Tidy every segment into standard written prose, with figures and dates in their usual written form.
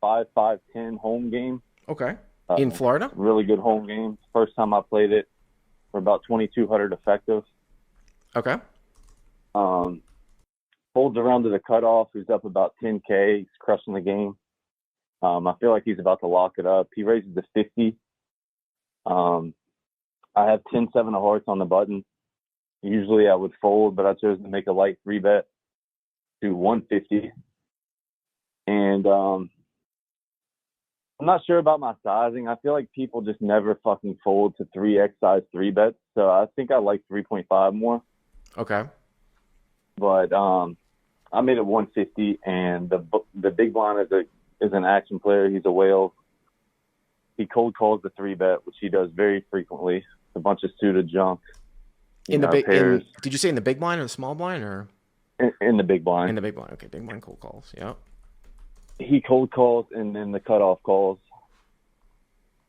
5.10 home game. Okay. In Florida? Really good home game. First time I played it. For about 2,200 effective. Okay. Folds around to the cutoff. He's up about 10K. He's crushing the game. I feel like he's about to lock it up. He raises to 50. I have 10-7 of hearts on the button. Usually I would fold, but I chose to make a light 3-bet to 150. And I'm not sure about my sizing. I feel like people just never fucking fold to 3x size 3-bets. So I think I like 3.5 more. Okay. But I made it 150, and the big blind is an action player. He's a whale. He cold calls the 3-bet, which he does very frequently. It's a bunch of suited junk. Did you say in the big blind or the small blind, or in the big blind? In the big blind. Okay, big blind cold calls. Yeah. He cold calls, and then the cutoff calls.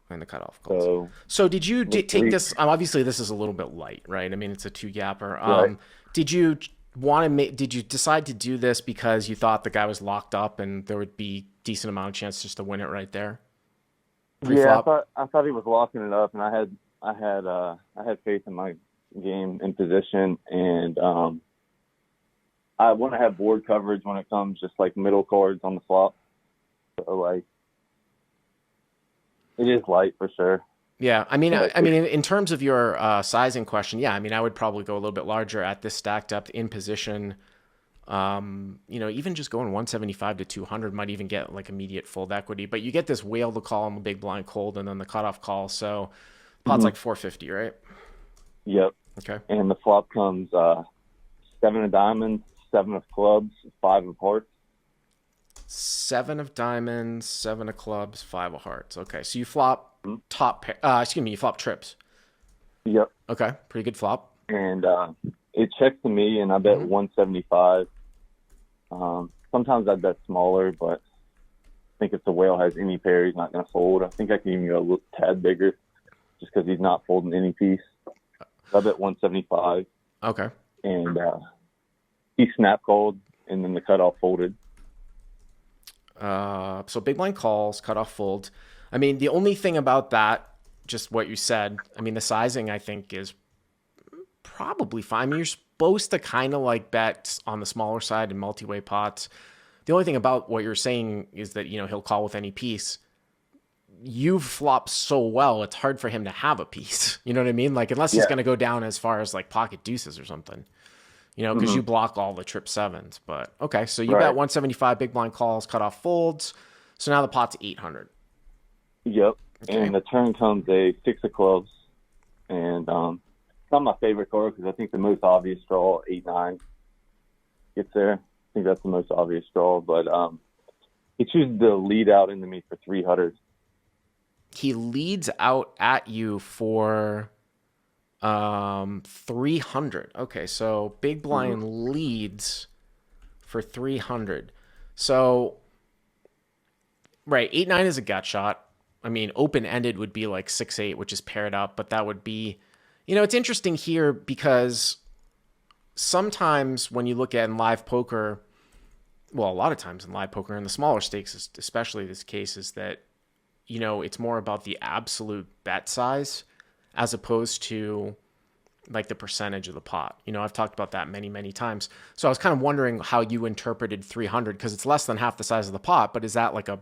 And the cutoff calls. So did you take this? Obviously, this is a little bit light, right? I mean, it's a 2-gapper. Right. Did you Did you decide to do this because you thought the guy was locked up and there would be decent amount of chance just to win it right there? Pre-flop? Yeah, I thought he was locking it up, and I had faith in my game in position, and I want to have board coverage when it comes just like middle cards on the flop. So like, it is light for sure. Yeah, I mean, in terms of your sizing question, yeah, I mean, I would probably go a little bit larger at this stack depth in position. Even just going 175 to 200 might even get like immediate fold equity, but you get this whale to call on the big blind cold and then the cutoff call. So pot's like 450, right? Yep. Okay. And the flop comes 7 of diamonds, 7 of clubs, 5 of hearts. 7 of diamonds, 7 of clubs, 5 of hearts. Okay, so you flop top pair. You flop trips. Yep. Okay, pretty good flop. And it checks to me, and I bet 175. Sometimes I bet smaller, but I think if the whale has any pair, he's not going to fold. I think I can even go a little tad bigger, just because he's not folding any piece. I bet 175. Okay. And he snap called, and then the cutoff folded. So big blind calls, cutoff fold. I mean, the only thing about that, just what you said, I mean, the sizing I think is probably fine. I mean, you're supposed to kind of like bet on the smaller side in multi-way pots. The only thing about what you're saying is that, he'll call with any piece. You've flopped so well, it's hard for him to have a piece. You know what I mean? Like, unless he's going to go down as far as like pocket deuces or something, because you block all the trip sevens. But okay, so you bet 175 big blind calls, cutoff folds. So now the pot's 800. Yep. Okay. And the turn comes a 6 of clubs. And it's not my favorite card because I think the most obvious draw, 8-9, gets there. I think that's the most obvious draw. But he chooses to lead out into me for 300. He leads out at you for 300. Okay, so big blind leads for 300. So, right, 8-9 is a gut shot. I mean, open-ended would be like 6-8, which is paired up, but that would be, it's interesting here because sometimes when you look at in live poker, well, a lot of times in live poker, in the smaller stakes, especially this case, is that, it's more about the absolute bet size as opposed to like the percentage of the pot. I've talked about that many, many times. So I was kind of wondering how you interpreted 300 because it's less than half the size of the pot, but is that like a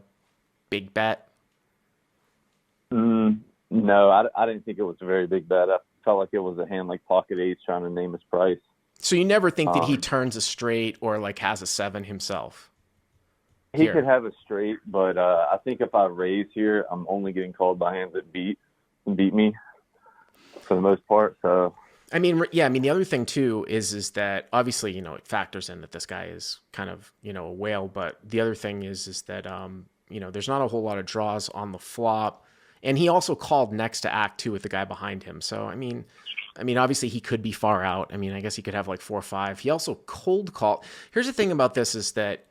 big bet? No, I didn't think it was a very big bet. I felt like it was a hand like pocket eights trying to name his price. So you never think that he turns a straight or like has a 7 himself? He could have a straight, but I think if I raise here, I'm only getting called by hands that beat me for the most part. So I mean, yeah, I mean, the other thing too is that obviously, it factors in that this guy is kind of, a whale, but the other thing is that, there's not a whole lot of draws on the flop. And he also called next to act 2 with the guy behind him. So, I mean, obviously he could be far out. I mean, I guess he could have like 4 or 5. He also cold called. Here's the thing about this is that,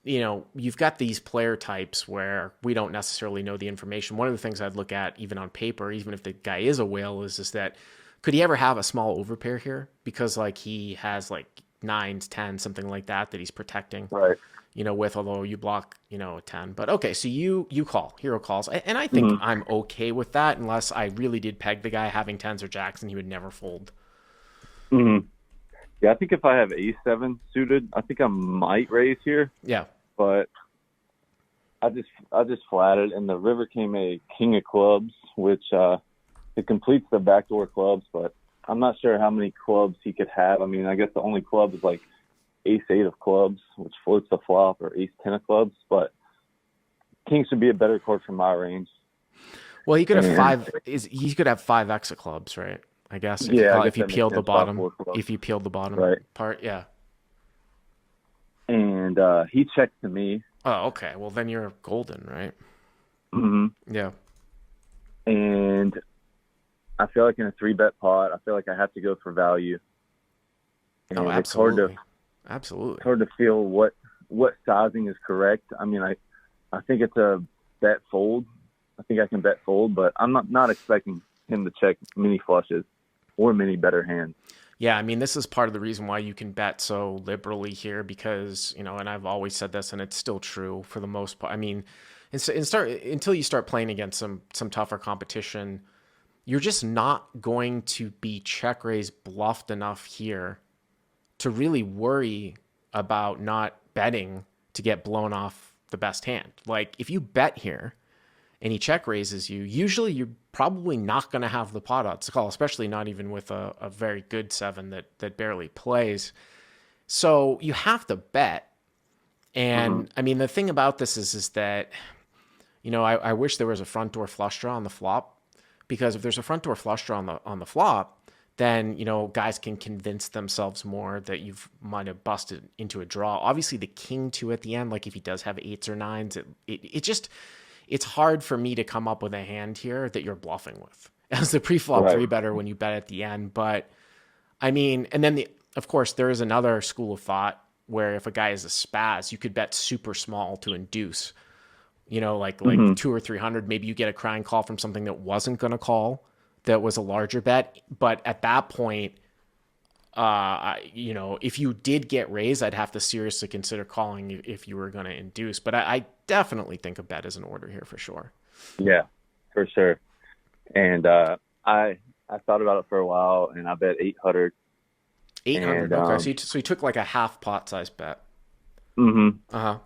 you've got these player types where we don't necessarily know the information. One of the things I'd look at even on paper, even if the guy is a whale, is that could he ever have a small overpair here? Because like he has like nines, 10, something like that he's protecting. Right. With, although you block, a 10. But okay, so you call, hero calls. And I think I'm okay with that unless I really did peg the guy having 10s or jacks and he would never fold. Mm-hmm. Yeah, I think if I have A7 suited, I think I might raise here. Yeah. But I just flatted, and the river came a king of clubs, which it completes the backdoor clubs, but I'm not sure how many clubs he could have. I mean, I guess the only club is like ace-8 of clubs, which floats the flop, or ace-10 of clubs, but king should be a better card for my range. Well, he could have he could have 5x of clubs, right? I guess. If you peeled the bottom, right. part, yeah. And he checked to me. Oh, okay. Well, then you're golden, right? Mm-hmm. Yeah. And I feel like in a 3-bet pot, I feel like I have to go for value. And absolutely. It's hard to feel what sizing is correct. I mean, I think it's a bet fold. I think I can bet fold, but I'm not expecting him to check mini flushes or many better hands. Yeah, I mean, this is part of the reason why you can bet so liberally here because, and I've always said this, and it's still true for the most part. I mean, until you start playing against some tougher competition, you're just not going to be check raise bluffed enough here to really worry about not betting to get blown off the best hand. Like, if you bet here and he check raises you, usually you're probably not going to have the pot odds to call, especially not even with a very good 7 that barely plays. So you have to bet. And I mean, the thing about this is that, I wish there was a front door flush draw on the flop, because if there's a front door flush draw on the flop, then, guys can convince themselves more that you've might have busted into a draw. Obviously the king 2 at the end, like if he does have 8s or 9s, it's hard for me to come up with a hand here that you're bluffing with as the pre-flop 3-better when you bet at the end. But I mean, and then of course there is another school of thought where if a guy is a spaz, you could bet super small to induce, like 200 or 300, maybe you get a crying call from something that wasn't going to call, that was a larger bet. But at that point, if you did get raised, I'd have to seriously consider calling if you were going to induce. But I definitely think a bet is in order here for sure. Yeah, for sure. And I thought about it for a while, and I bet 800. 800. Okay, so you took like a half pot size bet. Mm-hmm. Uh-huh.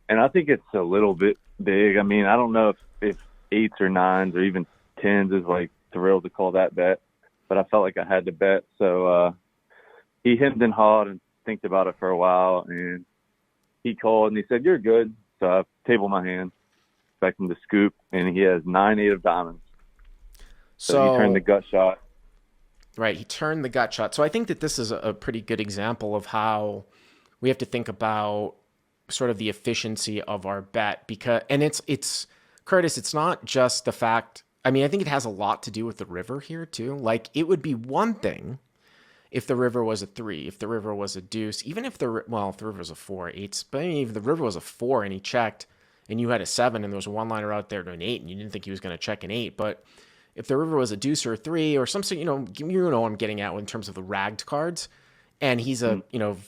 And I think it's a little bit big. I mean, I don't know if 8s or 9s or even 10s is like thrilled to call that bet, but I felt like I had to bet. So he hemmed and hawed and think about it for a while, and he called and he said, "You're good." So I tabled my hand, expecting to scoop, and he has 9-8 of diamonds. So he turned the gut shot. Right, he turned the gut shot. So I think that this is a pretty good example of how we have to think about sort of the efficiency of our bet, and it's Curtis, it's not just the fact. I mean, I think it has a lot to do with the river here too. Like, it would be one thing if the river was a 3, if the river was a deuce, even if if the river was a 4, 8s, but if the river was a 4 and he checked and you had a 7 and there was a one-liner out there to an 8 and you didn't think he was going to check an 8, but if the river was a deuce or a 3 or something, you know what I'm getting at in terms of the ragged cards, and he's a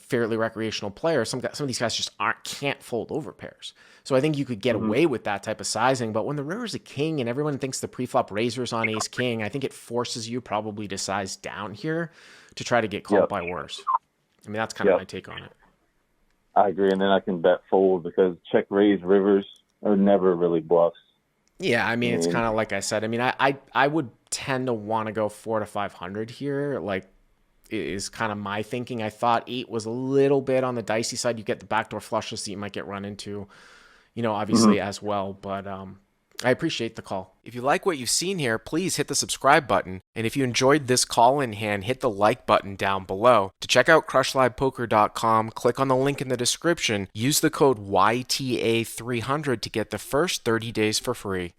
fairly recreational player, some of these guys just can't fold over pairs. So I think you could get away with that type of sizing. But when the river's a king and everyone thinks the preflop raiser's on ace king, I think it forces you probably to size down here to try to get called by worse. I mean, that's kind of my take on it. I agree, and then I can bet fold because check raise rivers are never really bluffs. Yeah, I mean, it's kind of like I said. I mean, I would tend to want to go 400 to 500 here. Like, is kind of my thinking. I thought 8 was a little bit on the dicey side. You get the backdoor flushes that you might get run into, obviously as well. But I appreciate the call. If you like what you've seen here, please hit the subscribe button. And if you enjoyed this call-in hand, hit the like button down below. To check out crushlivepoker.com, click on the link in the description. Use the code YTA300 to get the first 30 days for free.